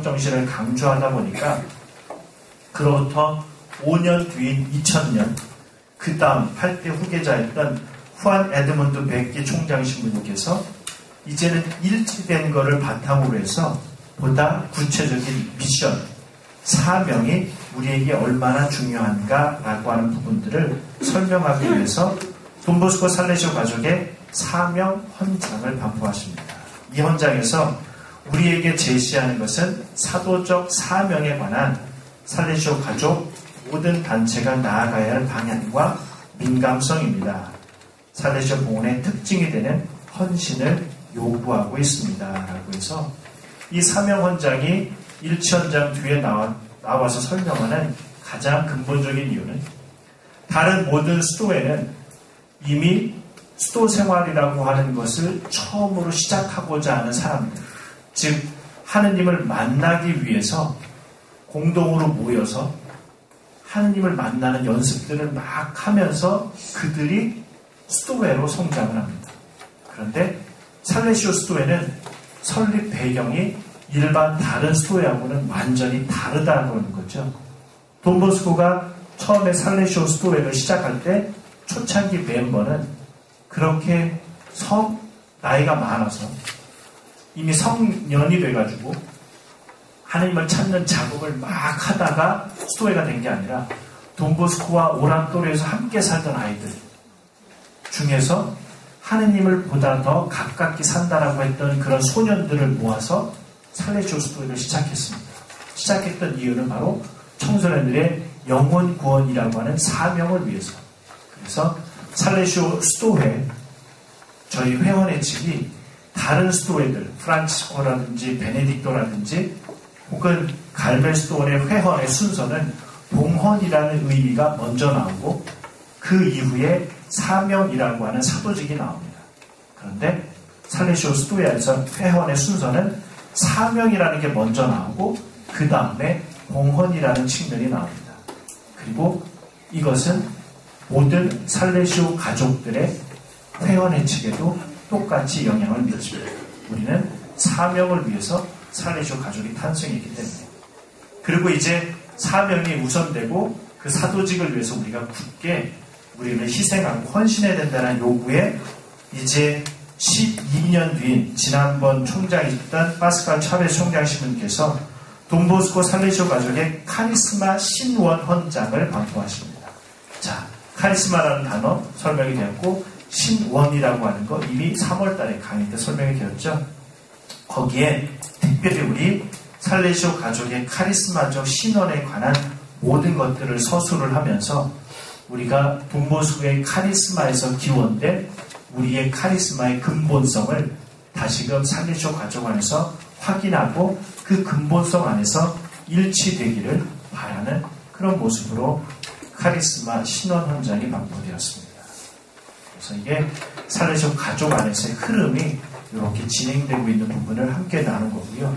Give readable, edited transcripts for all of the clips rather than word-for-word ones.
가족 정신을 강조하다 보니까 그로부터 5년 뒤인 2000년 그 다음 8대 후계자였던 후안 에드문드 베키 총장 신부님께서 이제는 일치된 것을 바탕으로 해서 보다 구체적인 미션, 사명이 우리에게 얼마나 중요한가라고 하는 부분들을 설명하기 위해서 돈보스코 살레시오 가족의 사명 헌장을 반포하십니다. 이 헌장에서 우리에게 제시하는 것은 사도적 사명에 관한 살레시오 가족 모든 단체가 나아가야 할 방향과 민감성입니다. 살레시오 봉헌의 특징이 되는 헌신을 요구하고 있습니다. 라고 해서 이 사명 헌장이 일치헌장 뒤에 나와서 설명하는 가장 근본적인 이유는 다른 모든 수도에는 이미 수도 생활이라고 하는 것을 처음으로 시작하고자 하는 사람들, 즉 하느님을 만나기 위해서 공동으로 모여서 하느님을 만나는 연습들을 막 하면서 그들이 수도회로 성장을 합니다. 그런데 살레시오 수도회는 설립 배경이 일반 다른 수도회하고는 완전히 다르다고 하는 거죠. 돈보스코가 처음에 살레시오 수도회를 시작할 때 초창기 멤버는 그렇게 나이가 많아서 이미 성년이 돼가지고 하느님을 찾는 작업을 막 하다가 수도회가 된 게 아니라 돈보스코와 오랑또레에서 함께 살던 아이들 중에서 하느님을 보다 더 가깝게 산다라고 했던 그런 소년들을 모아서 살레시오 수도회를 시작했습니다. 시작했던 이유는 바로 청소년들의 영혼 구원이라고 하는 사명을 위해서. 그래서 살레시오 수도회, 저희 회원의 측이 다른 수도회들, 프란치스코라든지 베네딕토라든지 혹은 갈멜스도원의 회원의 순서는 봉헌이라는 의미가 먼저 나오고 그 이후에 사명이라고 하는 사도직이 나옵니다. 그런데 살레시오 수도회에서 회원의 순서는 사명이라는 게 먼저 나오고 그 다음에 봉헌이라는 측면이 나옵니다. 그리고 이것은 모든 살레시오 가족들의 회원의 측에도 똑같이 영향을 미칩니다. 우리는 사명을 위해서 살레시오 가족이 탄생했기 때문에. 그리고 이제 사명이 우선되고 그 사도직을 위해서 우리가 굳게 우리를 희생하고 헌신해야 된다는 요구에 이제 12년 뒤인 지난번 총장이었던 파스칼 차베스 총장 신부님께서 돈보스코 살레시오 가족의 카리스마 신원 헌장을 반포하십니다. 자, 카리스마라는 단어 설명이 되었고 신원이라고 하는 거 이미 3월 달에 강의 때 설명이 되었죠. 거기에 특별히 우리 살레시오 가족의 카리스마적 신원에 관한 모든 것들을 서술을 하면서 우리가 돈보스코의 카리스마에서 기원된 우리의 카리스마의 근본성을 다시금 살레시오 가족 안에서 확인하고 그 근본성 안에서 일치되기를 바라는 그런 모습으로 카리스마 신원 헌장이 반포되었습니다. 그래서 이게 살레시오 가족 안에서의 흐름이 이렇게 진행되고 있는 부분을 함께 나눈 거고요.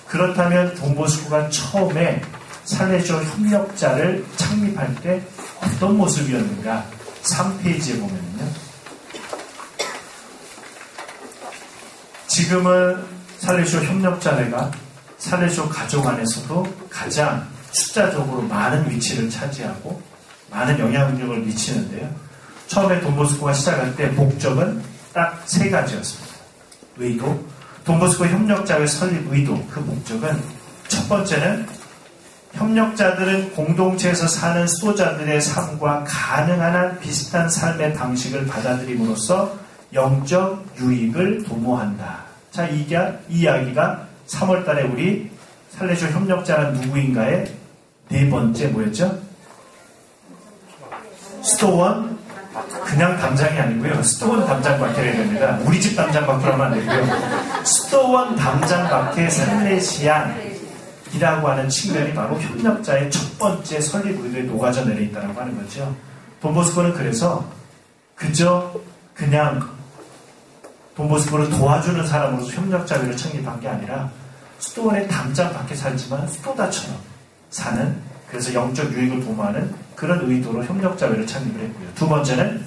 그렇다면 돈보스코가 처음에 살레시오 협력자를 창립할 때 어떤 모습이었는가 3페이지에 보면요. 지금은 살레시오 협력자회가 살레시오 가족 안에서도 가장 숫자적으로 많은 위치를 차지하고 많은 영향력을 미치는데요. 처음에 돈보스코가 시작할 때 목적은 딱 3가지였습니다. 의도, 돈보스코 협력자회 설립 의도, 그 목적은 첫 번째는 협력자들은 공동체에서 사는 수도자들의 삶과 가능한 한 비슷한 삶의 방식을 받아들임으로써 영적 유익을 도모한다. 자, 이 이야기가 3월 달에 우리 살레시오 협력자는 누구인가의 4번째 뭐였죠? 수도원 그냥 담장이 아니고요. 수도원 담장 밖에 해야 됩니다. 우리 집 담장 밖으로 하면 안 되고요. 수도원 담장 밖에 살레시안이라고 하는 측면이 바로 협력자의 첫 번째 설립 의도에 녹아져 내려 있다고 하는 거죠. 돈보스코는 그래서 그냥 돈보스코를 도와주는 사람으로서 협력자회를 창립한 게 아니라 수도원의 담장 밖에 살지만 수도다처럼 사는, 그래서 영적 유익을 도모하는 그런 의도로 협력자회를 창립을 했고요. 두 번째는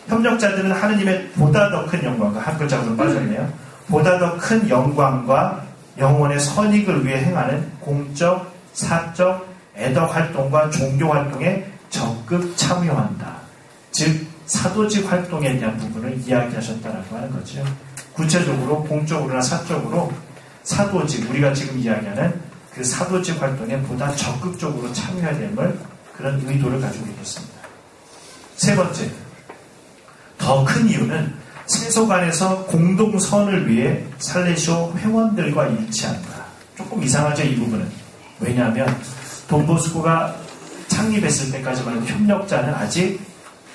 협력자들은 하느님의 보다 더 큰 영광과 한 글자가 좀 빠졌네요. 보다 더 큰 영광과 영혼의 선익을 위해 행하는 공적, 사적, 애덕 활동과 종교 활동에 적극 참여한다. 즉 사도직 활동에 대한 부분을 이야기하셨다라고 하는 거죠. 구체적으로 공적으로나 사적으로 사도직, 우리가 지금 이야기하는 그 사도직 활동에 보다 적극적으로 참여해야 됨을 그런 의도를 가지고 있겠습니다. 세 번째, 더 큰 이유는 세속 안에서 공동선을 위해 살레시오 회원들과 일치한다. 조금 이상하죠, 이 부분은. 왜냐하면 돈보스코가 창립했을 때까지만 해도 협력자는 아직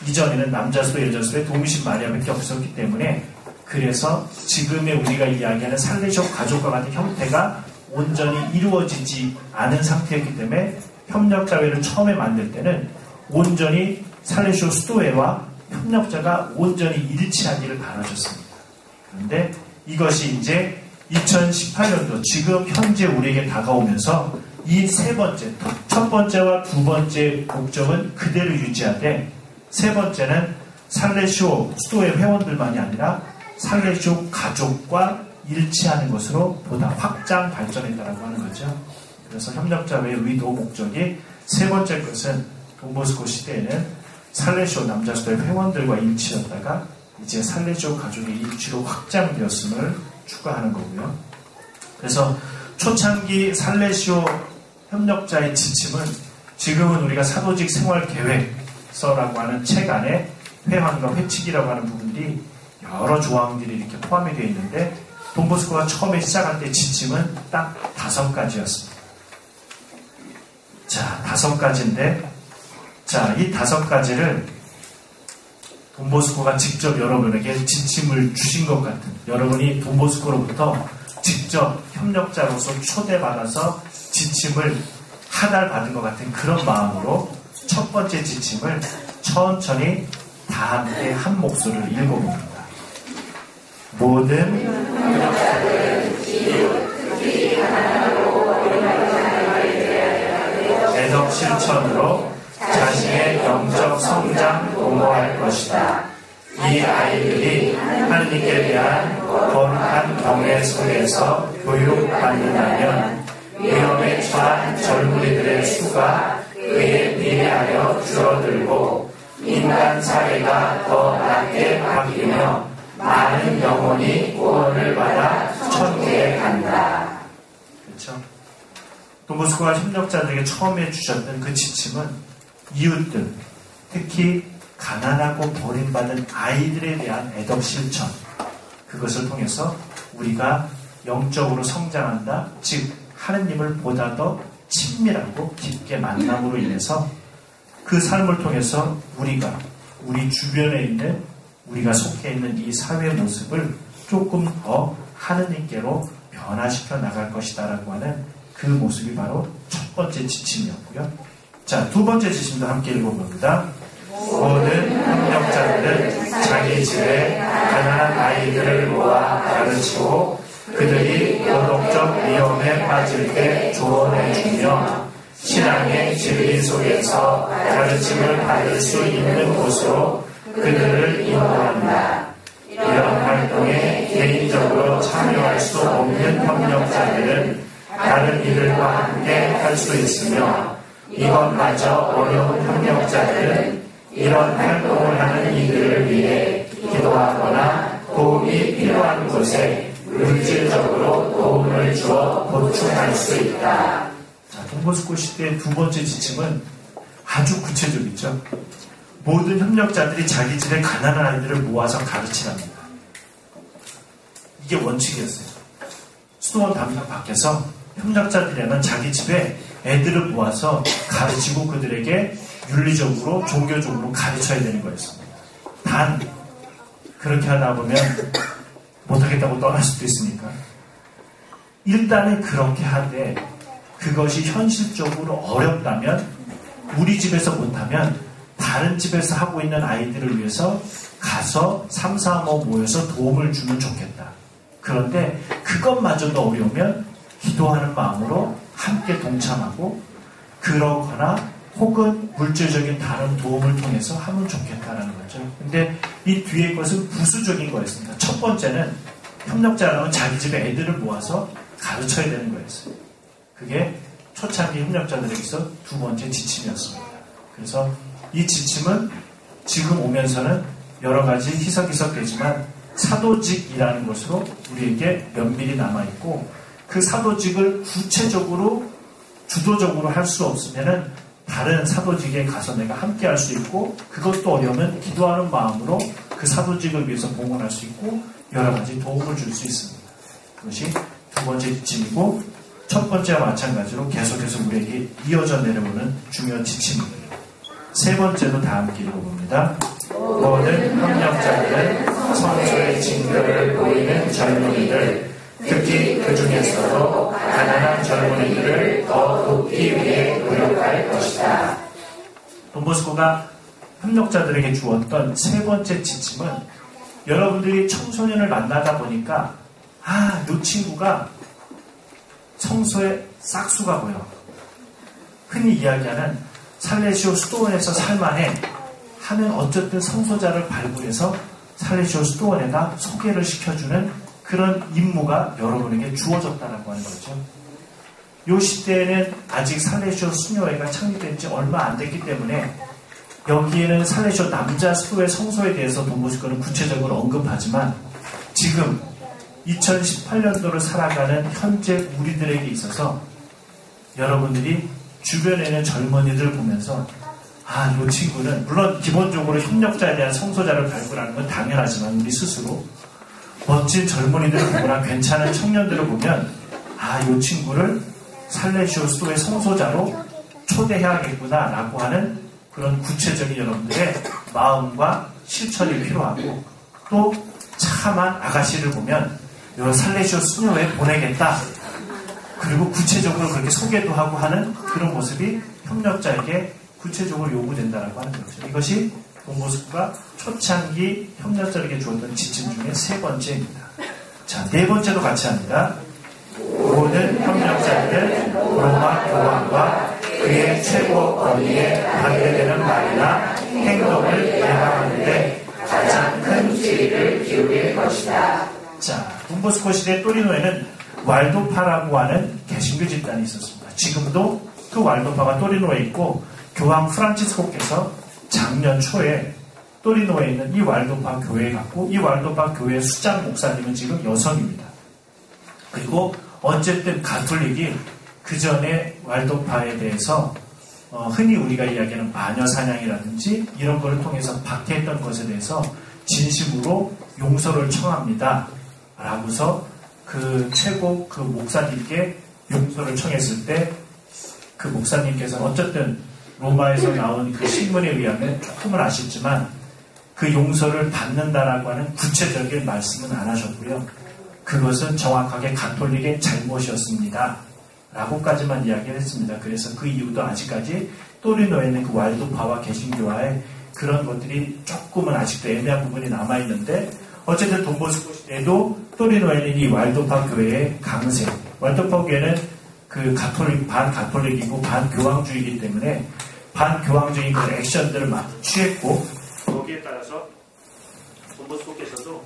이전에는 남자수도 여자수도의 동신 마리아밖에 없었기 때문에, 그래서 지금의 우리가 이야기하는 살레시오 가족과 같은 형태가 온전히 이루어지지 않은 상태였기 때문에 협력자회를 처음에 만들 때는 온전히 살레시오 수도회와 협력자가 온전히 일치하기를 바라셨습니다. 그런데 이것이 이제 2018년도 지금 현재 우리에게 다가오면서 이 세 번째, 첫 번째와 두 번째 목적은 그대로 유지하되, 세 번째는 살레시오 수도회 회원들만이 아니라 살레시오 가족과 일치하는 것으로 보다 확장 발전했다라고 하는 거죠. 그래서 협력자회의 의도 목적이 세 번째 것은 돈보스코 시대에는 살레시오 남자수도회 회원들과 일치였다가 이제 살레시오 가족의 일치로 확장되었음을 추가하는 거고요. 그래서 초창기 살레시오 협력자의 지침은 지금은 우리가 사도직 생활계획서라고 하는 책 안에 회환과 회칙이라고 하는 부분들이 여러 조항들이 이렇게 포함이 되어 있는데, 돈보스코가 처음에 시작할 때 지침은 딱 5가지였습니다. 자, 5가지인데, 자, 이 5가지를 돈보스코가 직접 여러분에게 지침을 주신 것 같은, 여러분이 돈보스코로부터 직접 협력자로서 초대받아서 지침을 하달받은 것 같은 그런 마음으로 첫 번째 지침을 천천히 다 함께 한 목소리로 읽어봅니다. 모든 협력자들은 애덕 실천으로 자신의 영적 성장 공모할 것이다. 이 아이들이 하느님께 대한 거룩한 경외 속에서 교육받는다면 위험에 처한 젊은이들의 수가 그에 비례하여 줄어들고 인간 사회가 더 낫게 바뀌며 많은 영혼이 구원을 받아 천국에 간다. 그렇죠? 돈보스코가 협력자들에게 처음에 주셨던 그 지침은 이웃들, 특히 가난하고 버림받은 아이들에 대한 애덕 실천, 그것을 통해서 우리가 영적으로 성장한다. 즉 하느님을 보다 더 친밀하고 깊게 만남으로 인해서 그 삶을 통해서 우리가 우리 주변에 있는, 우리가 속해 있는 이 사회 모습을 조금 더 하느님께로 변화시켜 나갈 것이다 라고 하는 그 모습이 바로 첫 번째 지침이었고요. 자, 두 번째 지침도 함께 읽어봅니다. 모든 협력자들은 자기 집에 가난한 아이들을 모아 가르치고 그들이 도덕적 위험에 빠질 때 조언해주며 신앙의 진리 속에서 가르침을 받을 수 있는 곳으로 그들을 인도한다. 이런 활동에 개인적으로 참여할 수 없는 협력자들은 다른 이들과 함께 할 수 있으며, 이것마저 어려운 협력자들은 이런 활동을 하는 이들을 위해 기도하거나 도움이 필요한 곳에 물질적으로 도움을 주어 보충할 수 있다. 자, 돈보스코 시대의 두 번째 지침은 아주 구체적이죠. 모든 협력자들이 자기 집에 가난한 아이들을 모아서 가르치랍니다. 이게 원칙이었어요. 수도원 담당 밖에서 협력자들이라면 자기 집에 애들을 모아서 가르치고 그들에게 윤리적으로 종교적으로 가르쳐야 되는 거였습니다. 단 그렇게 하다 보면 못하겠다고 떠날 수도 있으니까 일단은 그렇게 하되, 그것이 현실적으로 어렵다면 우리 집에서 못하면 다른 집에서 하고 있는 아이들을 위해서 가서 3, 4, 5 모여서 도움을 주면 좋겠다. 그런데 그것마저도 어려우면 기도하는 마음으로 함께 동참하고, 그러거나 혹은 물질적인 다른 도움을 통해서 하면 좋겠다라는 거죠. 근데 이 뒤에 것은 부수적인 거였습니다. 첫 번째는 협력자라면 자기 집에 애들을 모아서 가르쳐야 되는 거였어요. 그게 초창기 협력자들에게서 두 번째 지침이었습니다. 그래서 이 지침은 지금 오면서는 여러 가지 희석되지만 사도직이라는 것으로 우리에게 면밀히 남아있고, 그 사도직을 구체적으로 주도적으로 할 수 없으면은 다른 사도직에 가서 내가 함께 할 수 있고, 그것도 어려우면 기도하는 마음으로 그 사도직을 위해서 봉헌할 수 있고 여러 가지 도움을 줄 수 있습니다. 그것이 두 번째 지침이고, 첫 번째와 마찬가지로 계속해서 우리에게 이어져 내려오는 중요한 지침입니다. 세 번째도 다 함께 읽어봅니다. 모든 협력자들은 성소의 징표를 보이는 젊은이들, 특히 그 중에서도 가난한 젊은이들을 더 돕기 위해 노력할 것이다. 돈보스코가 협력자들에게 주었던 세 번째 지침은, 여러분들이 청소년을 만나다 보니까 이 친구가 성소에 싹수가 보여. 흔히 이야기하는 살레시오 수도원에서 살만해 하면 어쨌든 성소자를 발굴해서 살레시오 수도원에다 소개를 시켜주는 그런 임무가 여러분에게 주어졌다라고 하는 거죠. 이 시대에는 아직 살레시오 수녀회가 창립된 지 얼마 안 됐기 때문에 여기에는 살레시오 남자 수도의 성소에 대해서 돈보스코는 구체적으로 언급하지만, 지금 2018년도를 살아가는 현재 우리들에게 있어서 여러분들이 주변에 있는 젊은이들을 보면서 이 친구는, 물론 기본적으로 협력자에 대한 성소자를 발굴하는 건 당연하지만, 우리 스스로 멋진 젊은이들을 보거나 괜찮은 청년들을 보면 이 친구를 살레시오 수도의 성소자로 초대해야겠구나 라고 하는 그런 구체적인 여러분들의 마음과 실천이 필요하고, 또 참한 아가씨를 보면 요 살레시오 수녀회에 보내겠다, 그리고 구체적으로 그렇게 소개도 하고 하는 그런 모습이 협력자에게 구체적으로 요구된다라고 하는 거죠. 이것이 돈보스코가 초창기 협력자에게 주었던 지침 중에 세 번째입니다. 자, 네 번째도 같이 합니다. 모든 협력자들 로마 교황과 그의 최고 권위에 반대되는 말이나 행동을 예방하는데 가장 큰 주의를 기울일 것이다. 자, 돈보스코 시대 또리노에는 왈도파라고 하는 개신교 집단이 있었습니다. 지금도 그 왈도파가 또리노에 있고, 교황 프란치스코께서 작년 초에 또리노에 있는 이 왈도파 교회에 갔고, 이 왈도파 교회의 수장 목사님은 지금 여성입니다. 그리고 어쨌든 가톨릭이 그 전에 왈도파에 대해서 흔히 우리가 이야기하는 마녀 사냥이라든지 이런 거를 통해서 박해했던 것에 대해서 진심으로 용서를 청합니다 라고서 그 최고 그 목사님께 용서를 청했을 때, 그 목사님께서는 어쨌든 로마에서 나온 그 신문에 의하면 조금은 아쉽지만 그 용서를 받는다라고 하는 구체적인 말씀은 안 하셨고요. 그것은 정확하게 가톨릭의 잘못이었습니다 라고까지만 이야기를 했습니다. 그래서 그 이후도 아직까지 또리노에 있는 그 왈도파와 개신교와의 그런 것들이 조금은 아직도 애매한 부분이 남아있는데, 어쨌든 돈보스코 시대에도 또리노에 있는 이 왈도파 교회의 강세, 왈도파 교회는 그 가톨릭, 반가톨릭이고 반교황주의이기 때문에 반교황적인 그 액션들을 막 취했고, 거기에 따라서 돈보스코께서도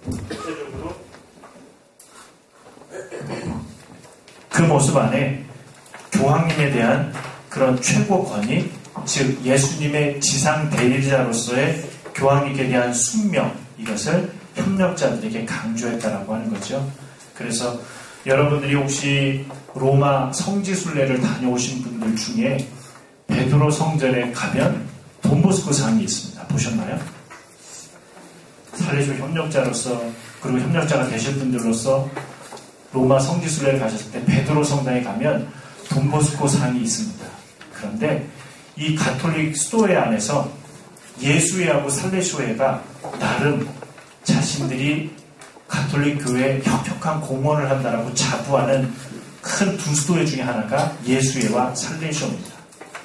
구체적으로 그 모습 안에 교황님에 대한 그런 최고 권위, 즉 예수님의 지상 대리자로서의 교황님에 대한 순명, 이것을 협력자들에게 강조했다라고 하는 거죠. 그래서 여러분들이 혹시 로마 성지순례를 다녀오신 분들 중에 베드로 성전에 가면 돈보스코 상이 있습니다. 보셨나요? 살레시오 협력자로서, 그리고 협력자가 되실 분들로서 로마 성지순례를 가셨을 때 베드로 성당에 가면 돈보스코 상이 있습니다. 그런데 이 가톨릭 수도회 안에서 예수회하고 살레시오회가 나름 자신들이 가톨릭 교회에 혁혁한 공헌을 한다라고 자부하는 큰 두 수도회 중에 하나가 예수회와 살레시오입니다.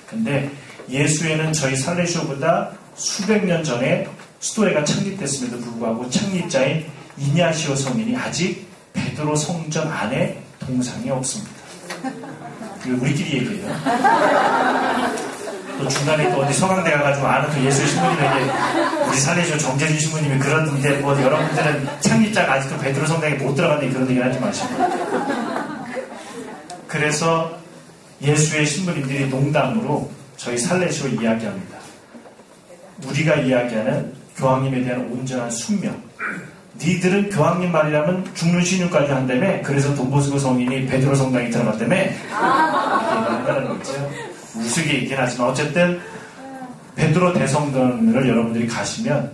근데 예수회는 저희 살레시오보다 수백 년 전에 수도회가 창립됐음에도 불구하고 창립자인 이냐시오 성인이 아직 베드로 성전 안에 동상이 없습니다. 우리끼리 얘기해요. 또 중간에 또 어디 서강대 가가지고 아는 그 예수 신부님에게 우리 살레시오 정재진 신부님이 그러는데 뭐 여러분들은 창립자가 아직도 베드로 성당에 못 들어갔는데 그런 얘기를 하지 마시고. 그래서 예수의 신부님들이 농담으로 저희 살레시오 이야기합니다. 우리가 이야기하는 교황님에 대한 온전한 순명. 니들은 교황님 말이라면 죽는 신유까지 한다며. 그래서 돈보스코 성인이 베드로 성당에 들어갔다며. 이렇게 얘기한다는 거죠. 우스개이긴 하지만 어쨌든 베드로 대성전을 여러분들이 가시면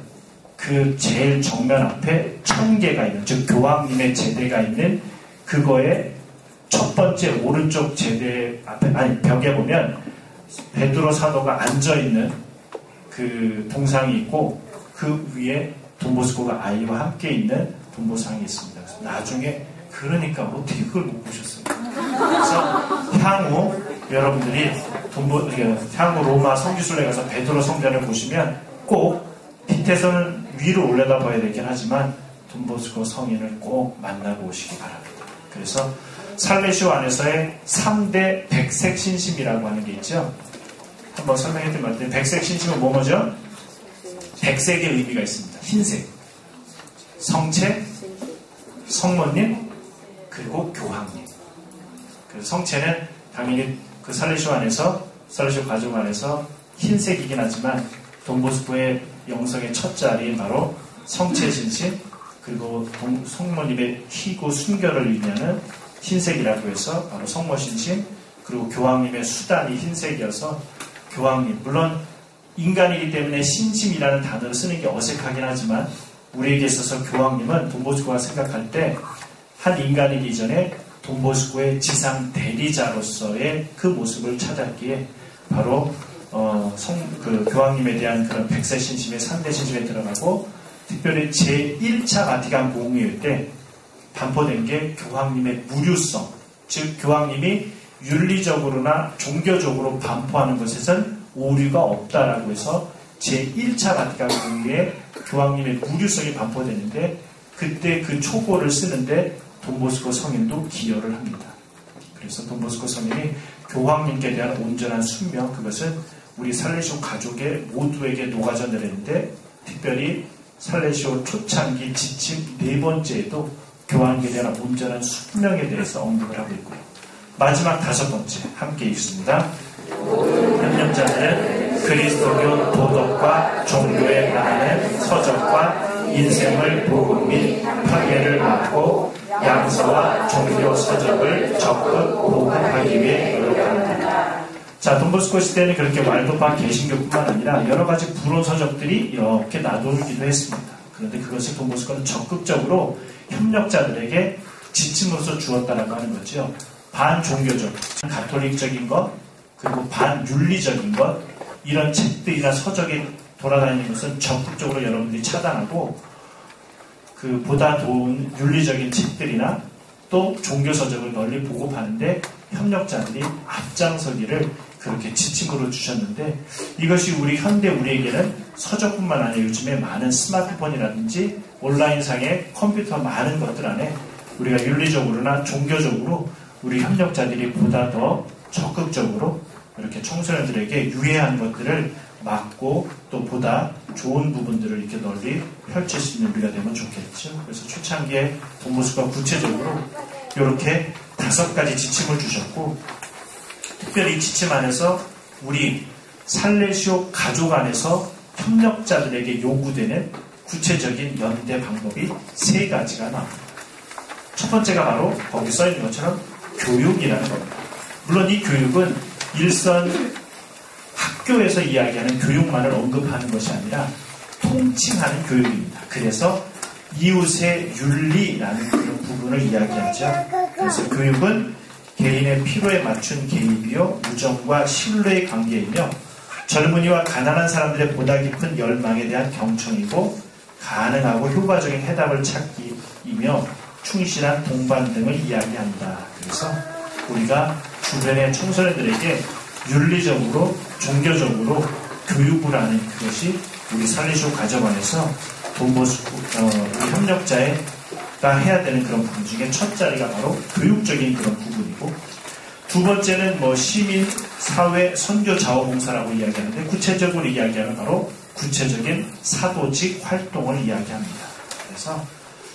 그 제일 정면 앞에 천계가 있는, 즉 교황님의 제대가 있는 그거에 첫 번째 오른쪽 제대 앞에, 아니 벽에 보면 베드로 사도가 앉아있는 그 동상이 있고 그 위에 돈보스코가 아이와 함께 있는 돈보상이 있습니다. 그래서 나중에 그러니까 어떻게 그걸 못 보셨어요? 그래서 향후 여러분들이 향후 로마 성지순례 가서 베드로 성전을 보시면 꼭 밑에서는 위로 올려다 봐야 되긴 하지만 돈보스코 성인을 꼭 만나고 오시기 바랍니다. 그래서 살레시오 안에서의 3대 백색 신심이라고 하는 게 있죠. 한번 설명해 드릴 것 같아요. 백색 신심은 뭐죠? 백색의 의미가 있습니다. 흰색, 성체, 성모님, 그리고 교황님. 그래서 성체는 당연히 그 살레시오 안에서, 살레시오 가족 안에서 흰색이긴 하지만 돈보스코의 영성의 첫 자리인 바로 성체 신심, 그리고 성모님의 희고 순결을 의미하는 흰색이라고 해서 바로 성모 신심, 그리고 교황님의 수단이 흰색이어서 교황님, 물론 인간이기 때문에 신심이라는 단어를 쓰는 게 어색하긴 하지만 우리에게 있어서 교황님은 돈보스코가 생각할 때 한 인간이기 이전에 돈보스코의 지상 대리자로서의 그 모습을 찾았기에 바로 그 교황님에 대한 그런 백색 신심의 3대 신심에 들어가고 특별히 제1차 바티칸 공의회 때 반포된 게 교황님의 무류성, 즉 교황님이 윤리적으로나 종교적으로 반포하는 것에선 오류가 없다라고 해서 제1차 바티칸 공의회에 교황님의 무류성이 반포되는데 그때 그 초고를 쓰는데 돈보스코 성인도 기여를 합니다. 그래서 돈보스코 성인이 교황님께 대한 온전한 순명, 그것은 우리 살레시오 가족의 모두에게 녹아져 내렸는데 특별히 살레시오 초창기 지침 4번째에도 교황에 대한 온전한 순명에 대해서 언급을 하고 있고요. 마지막 5번째 함께 읽습니다. 협력자들은 그리스도교 도덕과 종교에 관한 서적과 인생을 복음 및 파괴를 막고 양서와 종교 서적을 적극 보급하기 위해 노력합니다. 자, 돈보스코 시대는 그렇게 왈도파 개신교뿐만 아니라 여러 가지 불온 서적들이 이렇게 놔두기도 했습니다. 그런데 그것을 돈보스코는 적극적으로 협력자들에게 지침으로서 주었다라고 하는 거죠. 반종교적, 가톨릭적인 것, 그리고 반윤리적인 것, 이런 책들이나 서적이 돌아다니는 것은 적극적으로 여러분들이 차단하고 그 보다 좋은 윤리적인 책들이나 또 종교서적을 널리 보급하는데 협력자들이 앞장서기를 그렇게 지침으로 주셨는데 이것이 우리 현대 우리에게는 서적뿐만 아니라 요즘에 많은 스마트폰이라든지 온라인상의 컴퓨터 많은 것들 안에 우리가 윤리적으로나 종교적으로 우리 협력자들이 보다 더 적극적으로 이렇게 청소년들에게 유해한 것들을 막고 또 보다 좋은 부분들을 이렇게 널리 펼칠 수 있는 우리가 되면 좋겠죠. 그래서 초창기에 돈보스코가 구체적으로 이렇게 5가지 지침을 주셨고 특별히 이 지침 안에서 우리 살레시오 가족 안에서 협력자들에게 요구되는 구체적인 연대 방법이 3가지가 나옵니다. 첫 번째가 바로 거기 써있는 것처럼 교육이라는 겁니다. 물론 이 교육은 일선 학교에서 이야기하는 교육만을 언급하는 것이 아니라 통칭하는 교육입니다. 그래서 이웃의 윤리라는 그런 부분을 이야기하죠. 그래서 교육은 개인의 필요에 맞춘 개입이요 우정과 신뢰의 관계이며 젊은이와 가난한 사람들의 보다 깊은 열망에 대한 경청이고 가능하고 효과적인 해답을 찾기이며 충실한 동반 등을 이야기한다. 그래서 우리가 주변의 청소년들에게 윤리적으로 종교적으로 교육을 하는 그것이 우리 살레시오 가정 안에서 돈보스코 우리 협력자가 해야 되는 그런 부분 중에 첫 자리가 바로 교육적인 그런 부분이고 두 번째는 시민, 사회, 선교, 자원봉사라고 이야기하는데 구체적으로 이야기하는 바로 구체적인 사도직 활동을 이야기합니다. 그래서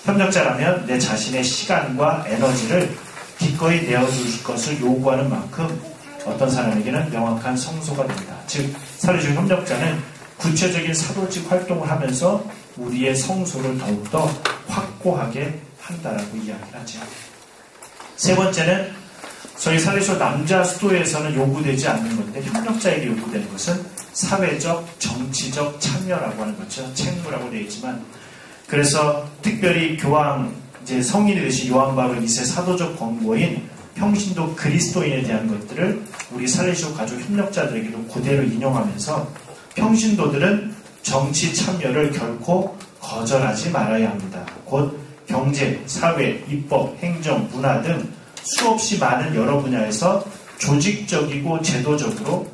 협력자라면 내 자신의 시간과 에너지를 기꺼이 내어줄 것을 요구하는 만큼 어떤 사람에게는 명확한 성소가 된다. 즉 살레쇼 협력자는 구체적인 사도직 활동을 하면서 우리의 성소를 더욱더 확고하게 한다라고 이야기를 하죠. 세 번째는 저희 살레쇼 남자 수도에서는 요구되지 않는 건데 협력자에게 요구되는 것은 사회적, 정치적 참여라고 하는 거죠. 책무라고 되어 있지만 그래서 특별히 교황 이제 성인이 되신 요한 바울 2세 사도적 권고인 평신도 그리스도인에 대한 것들을 우리 살레쇼 가족 협력자들에게도 그대로 인용하면서 평신도들은 정치 참여를 결코 거절하지 말아야 합니다. 곧 경제, 사회, 입법, 행정, 문화 등 수없이 많은 여러 분야에서 조직적이고 제도적으로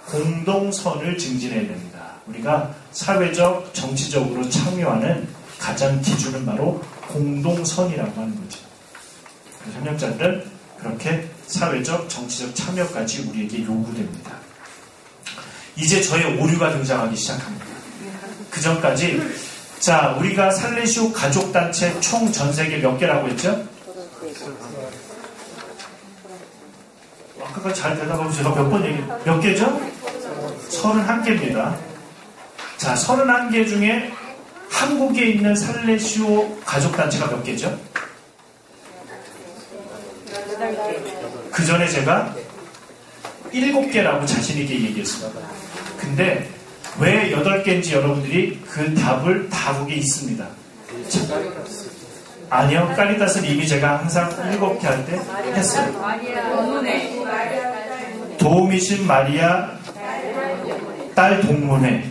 공동선을 증진해야 됩니다. 우리가 사회적, 정치적으로 참여하는 가장 기준은 바로 공동선이라고 하는 거죠. 그래서 협력자들은 그렇게 사회적, 정치적 참여까지 우리에게 요구됩니다. 이제 저의 오류가 등장하기 시작합니다. 그 전까지 자, 우리가 살레시오 가족단체 총 전 세계 몇 개라고 했죠? 아까 잘 대답하고 제가 몇 번 몇 개죠? 31개입니다. 자, 31개 중에 한국에 있는 살레시오 가족단체가 몇 개죠? 그 전에 제가 7개라고 자신있게 얘기했습니다. 근데 왜 8개인지 여러분들이 그 답을 다국에 있습니다. 아니요, 까리타스는 이미 제가 항상 7개 할 때 했어요. 도우미신 마리아 딸 동문회.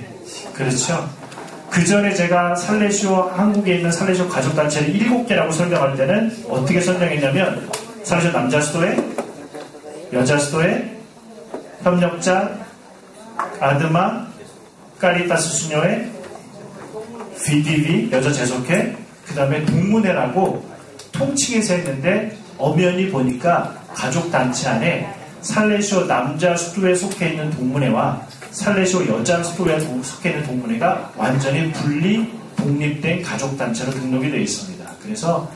그렇죠. 그 전에 제가 살레시오, 한국에 있는 살레시오 가족단체를 7개라고 설명할 때는 어떻게 설명했냐면 살레시오 남자 수도회, 여자 수도회, 협력자, 아드마, 까리타스 수녀회, VDV, 여자 재속회, 그 다음에 동문회라고 통칭해서 했는데 엄연히 보니까 가족단체 안에 살레시오 남자 수도회에 속해 있는 동문회와 살레시오 여자 수도회에 속해 있는 동문회가 완전히 분리 독립된 가족단체로 등록이 되어 있습니다. 그래서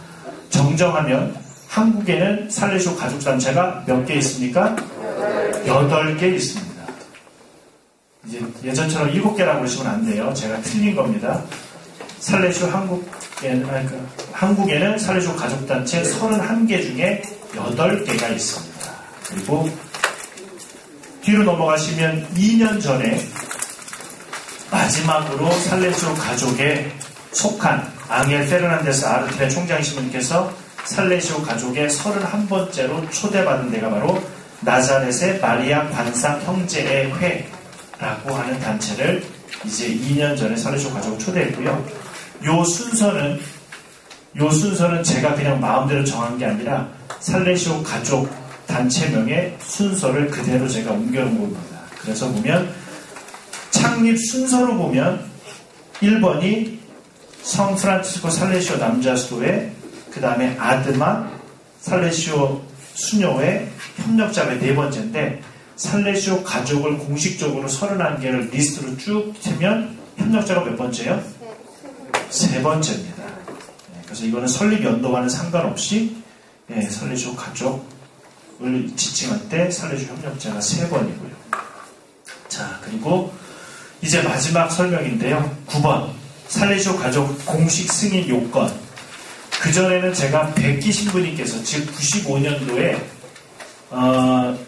정정하면 한국에는 살레시오 가족단체가 몇 개 있습니까? 8개 있습니다. 이제 예전처럼 7개라고 그러시면 안 돼요. 제가 틀린 겁니다. 살레시오 한국에는 살레시오 가족단체 31개 중에 8개가 있습니다. 그리고 뒤로 넘어가시면 2년 전에 마지막으로 살레시오 가족에 속한 앙헬 페르난데스 아르티네 총장이신분께서 살레시오 가족의 31번째로 초대받은 데가 바로 나자렛의 마리아 관상 형제의 회라고 하는 단체를 이제 2년 전에 살레시오 가족을 초대했고요. 요 순서는 제가 그냥 마음대로 정한 게 아니라 살레시오 가족 단체명의 순서를 그대로 제가 옮겨놓은 겁니다. 그래서 보면 창립 순서로 보면 1번이 성 프란치스코 살레시오 남자 수도회, 그 다음에 아드마 살레시오 수녀회 협력자가 4번째인데 살레시오 가족을 공식적으로 31개를 리스트로 쭉 세면 협력자가 몇 번째요? 3번째입니다. 그래서 이거는 설립 연도와는 상관없이 살레시오 가족을 지칭할 때 살레시오 협력자가 3번이고요. 자, 그리고 이제 마지막 설명인데요. 9번 살레시오 가족 공식 승인 요건. 그전에는 제가 백기 신부님께서 즉 95년도에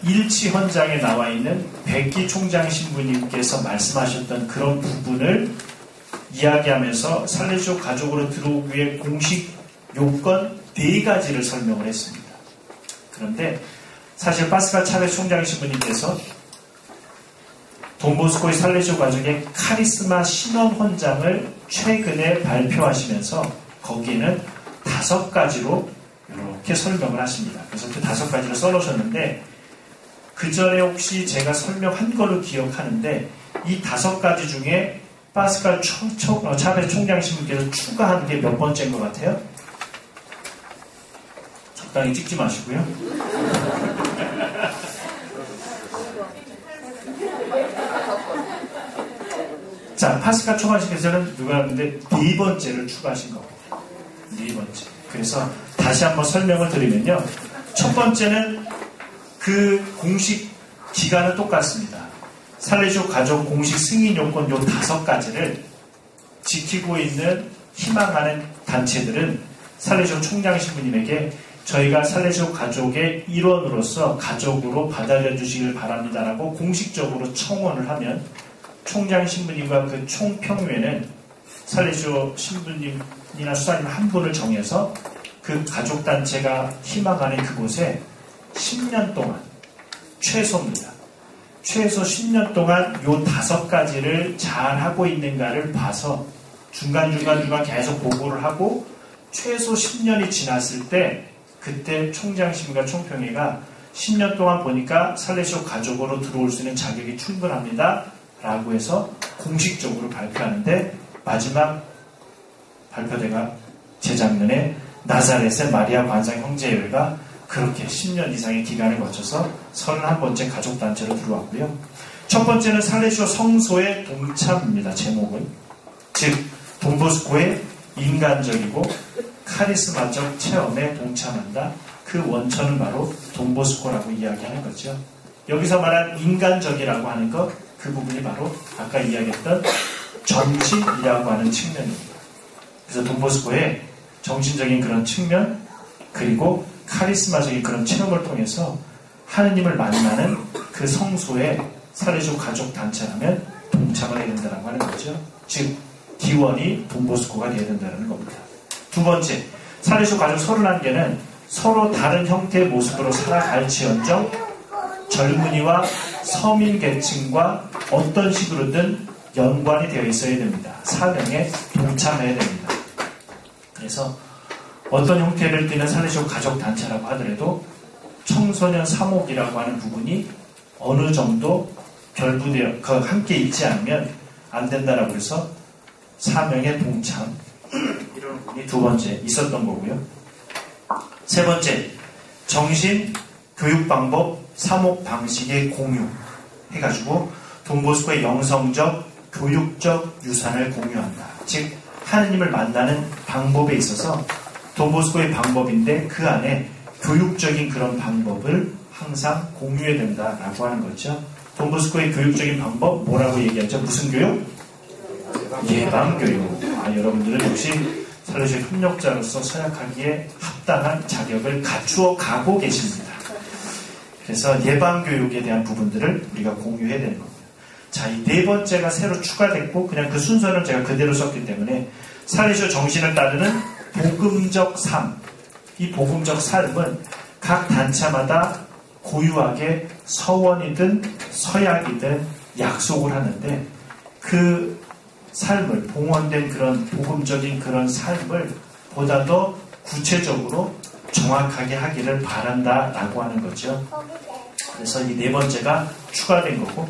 일치 현장에 나와 있는 백기 총장 신부님께서 말씀하셨던 그런 부분을 이야기하면서 살레시오 가족으로 들어오기 위해 공식 요건 4가지를 설명을 했습니다. 그런데 사실 파스칼 차베스 총장 신부님께서 돈보스코의 살레시오 가족의 카리스마 신원 헌장을 최근에 발표하시면서 거기에는 5가지로 이렇게 설명을 하십니다. 그래서 그 5가지를 써놓으셨는데 그 전에 혹시 제가 설명한 걸로 기억하는데 이 5가지 중에 파스칼 차베스 총장 신부께서 추가한 게 몇 번째인 것 같아요? 적당히 찍지 마시고요. 자, 파스칼 총장 신부께서는 누가 하는데 4번째를 추가하신 겁니다. 4번째. 그래서 다시 한번 설명을 드리면요. 첫 번째는 그 공식 기간은 똑같습니다. 살레시오 가족 공식 승인 요건 요 5가지를 지키고 있는 희망하는 단체들은 살레시오 총장 신부님에게 저희가 살레시오 가족의 일원으로서 가족으로 받아들여 주시길 바랍니다라고 공식적으로 청원을 하면 총장 신부님과 그 총평회는 살레시오 신부님이나 수사님 한 분을 정해서 그 가족단체가 희망하는 그곳에 10년 동안 최소입니다. 최소 10년 동안 요 5가지를 잘 하고 있는가를 봐서 중간중간 계속 보고를 하고 최소 10년이 지났을 때 그때 총장심과 총평회가 10년 동안 보니까 살레시오 가족으로 들어올 수 있는 자격이 충분합니다. 라고 해서 공식적으로 발표하는데 마지막 발표대가 재작년에 나사렛의 마리아 관상 형제회가 그렇게 10년 이상의 기간을 거쳐서 31번째 가족단체로 들어왔고요. 첫 번째는 살레시오 성소의 동참입니다. 제목은. 즉 돈보스코의 인간적이고 카리스마적 체험에 동참한다. 그 원천은 바로 돈보스코라고 이야기하는 거죠. 여기서 말한 인간적이라고 하는 것, 그 부분이 바로 아까 이야기했던 정신이라고 하는 측면입니다. 그래서 돈보스코의 정신적인 그런 측면, 그리고 카리스마적인 그런 체험을 통해서 하느님을 만나는 그 성소에 살레시오 가족 단체라면 동참을 해야 된다고 하는 거죠. 즉 기원이 돈보스코가 되어야 된다는 겁니다. 두 번째, 살레시오 가족 31개는 서로 다른 형태의 모습으로 살아갈지언정 젊은이와 서민 계층과 어떤 식으로든 연관이 되어 있어야 됩니다. 사명에 동참해야 됩니다. 그래서 어떤 형태를 띠는 살레시오 가족 단체라고 하더라도 청소년 사목이라고 하는 부분이 어느 정도 결부되어 함께 있지 않으면 안 된다라고 해서 사명의 동참 이런 부분이 두 번째 있었던 거고요. 세 번째, 정신, 교육 방법, 사목 방식의 공유 해가지고 돈보스코의 영성적, 교육적 유산을 공유한다. 즉 하느님을 만나는 방법에 있어서 돈보스코의 방법인데 그 안에 교육적인 그런 방법을 항상 공유해야 된다라고 하는 거죠. 돈보스코의 교육적인 방법 뭐라고 얘기하죠? 무슨 교육? 예방교육. 여러분들은 역시 살레시오 협력자로서 서약하기에 합당한 자격을 갖추어 가고 계십니다. 그래서 예방교육에 대한 부분들을 우리가 공유해야 되는 겁니다. 자, 이 네 번째가 새로 추가됐고 그냥 그 순서는 제가 그대로 썼기 때문에 살레시오 정신을 따르는 복음적 삶. 이 복음적 삶은 각 단체마다 고유하게 서원이든 서약이든 약속을 하는데 그 삶을 봉헌된 그런 복음적인 그런 삶을 보다 더 구체적으로 정확하게 하기를 바란다라고 하는 거죠. 그래서 이 네 번째가 추가된 거고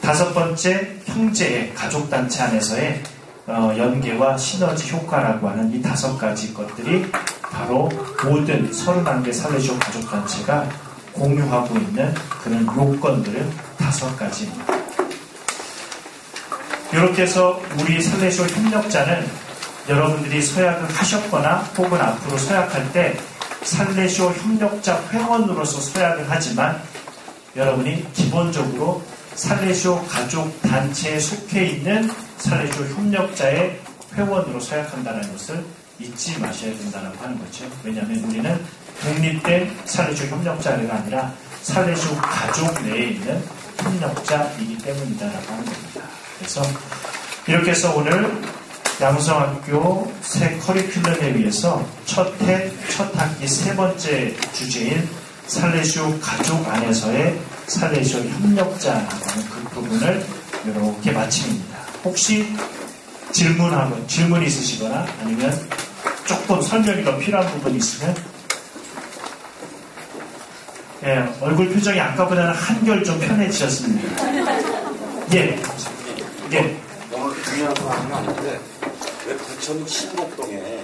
다섯 번째 형제의 가족단체 안에서의 연계와 시너지 효과라고 하는 이 5가지 것들이 바로 모든 31개 살레시오 가족단체가 공유하고 있는 그런 요건들은 5가지입니다. 이렇게 해서 우리 살레시오 협력자는 여러분들이 서약을 하셨거나 혹은 앞으로 서약할 때 살레시오 협력자 회원으로서 서약을 하지만 여러분이 기본적으로 살레시오 가족 단체에 속해 있는 살레시오 협력자의 회원으로 서약한다는 것을 잊지 마셔야 된다고 하는 거죠. 왜냐하면 우리는 독립된 살레시오 협력자가 아니라 살레시오 가족 내에 있는 협력자이기 때문이다라고 하는 겁니다. 그래서 이렇게 해서 오늘 양성학교 새 커리큘럼에 의해서 첫 학기 세 번째 주제인 살레시오 가족 안에서의 살레시오 협력자라는 그 부분을 이렇게 마칩니다. 혹시 질문 있으시거나 아니면 조금 설명이 더 필요한 부분이 있으면 얼굴 표정이 아까보다는 한결 좀 편해지셨습니다. 예. 오늘 중요한 거 하는 건 아닌데 왜 부천 신곡동에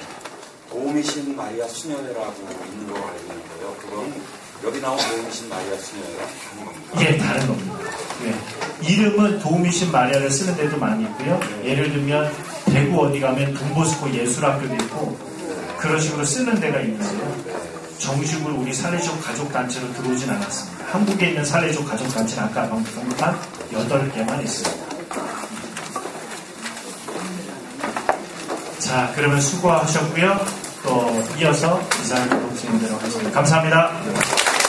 도우미신 마리아 수녀회라고 있는 거 알고 있는데요. 그건 여기 나온 도우미신 마리아 수녀회랑 다른 겁니다. 예, 다른 겁니다. 예. 이름은 도우미신 마리아를 쓰는 데도 많이 있고요. 예를 들면 대구 어디 가면 돈보스코 예술학교도 있고 그런 식으로 쓰는 데가 있는데요. 정식으로 우리 사례적 가족단체로 들어오진 않았습니다. 한국에 있는 사례적 가족단체는 아까 언급한 8개만 있습니다. 자, 그러면 수고하셨고요. 또 이어서 이사를 진행하도록 하겠습니다. 감사합니다.